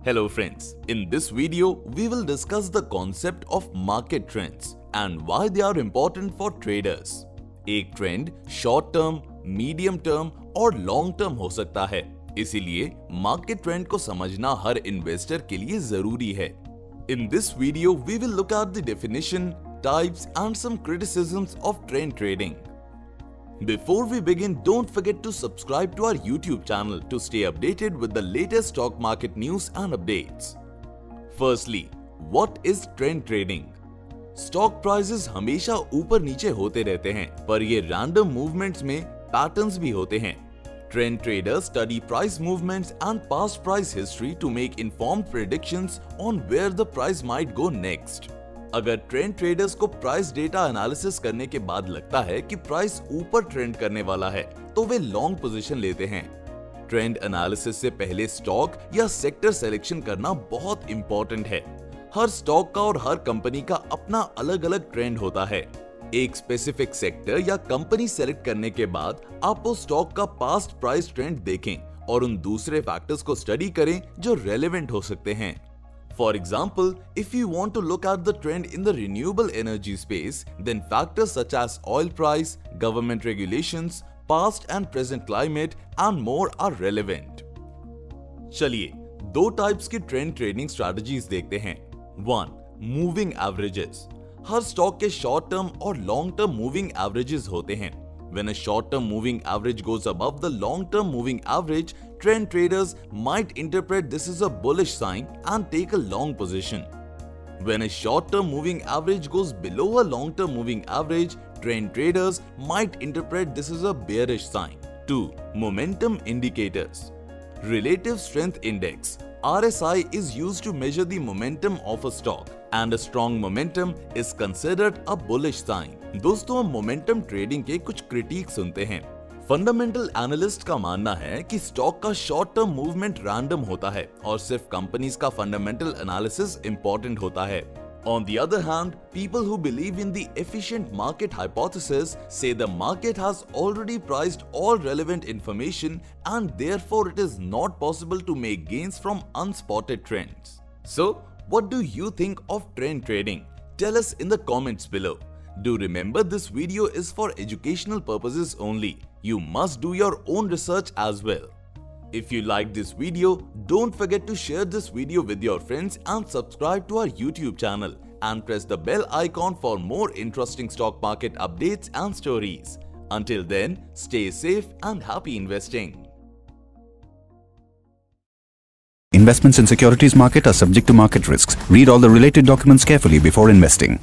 Hello friends, in this video we will discuss the concept of market trends and why they are important for traders. एक trend short term, medium term और long term हो सकता है, इसीलिए market trend को समझना हर investor के लिए जरूरी है। In this video we will look at the definition, types and some criticisms of trend trading. Before we begin, don't forget to subscribe to our YouTube channel to stay updated with the latest stock market news and updates. Firstly, what is trend trading? Stock prices हमेशा ऊपर नीचे होते रहते हैं, पर ये random movements में patterns भी होते हैं। Trend traders study price movements and past price history to make informed predictions on where the price might go next. अगर ट्रेंड ट्रेडर्स को प्राइस डेटा एनालिसिस करने के बाद लगता है कि प्राइस ऊपर ट्रेंड करने वाला है, तो वे लॉन्ग पोजीशन लेते हैं। ट्रेंड एनालिसिस से पहले स्टॉक या सेक्टर सिलेक्शन करना बहुत इंपॉर्टेंट है। हर स्टॉक का और हर कंपनी का अपना अलग अलग ट्रेंड होता है। एक स्पेसिफिक सेक्टर या कंपनी सेलेक्ट करने के बाद आप उस स्टॉक का पास्ट प्राइस ट्रेंड देखें और उन दूसरे फैक्टर्स को स्टडी करें जो रेलेवेंट हो सकते हैं। For example, if you want to look at the trend in the renewable energy space, then factors such as oil price, government regulations, past and present climate and more are relevant. चलिए, दो types की trend trading strategies देखते हैं। 1. Moving averages. हर stock के short term और long term moving averages होते हैं। When a short-term moving average goes above the long-term moving average, trend traders might interpret this as a bullish sign and take a long position. When a short-term moving average goes below a long-term moving average, trend traders might interpret this as a bearish sign. 2. Momentum indicators. Relative Strength Index (RSI) is used to measure the momentum of a stock, and a strong momentum is considered a bullish sign. दोस्तों, हम momentum trading के कुछ critic सुनते हैं। Fundamental analyst का मानना है कि स्टॉक का शॉर्ट टर्म मूवमेंट रैंडम होता है और सिर्फ कंपनीज का फंडामेंटल एनालिसिस इंपॉर्टेंट होता है। On the other hand, people who believe in the efficient market hypothesis say the market has already priced all relevant information and therefore it is not possible to make gains from unspotted trends. So, what do you think of trend trading? Tell us in the comments below. Do remember this video is for educational purposes only. You must do your own research as well. If you like this video, don't forget to share this video with your friends and subscribe to our YouTube channel and press the bell icon for more interesting stock market updates and stories. Until then, stay safe and happy investing. Investments in securities market are subject to market risks. Read all the related documents carefully before investing.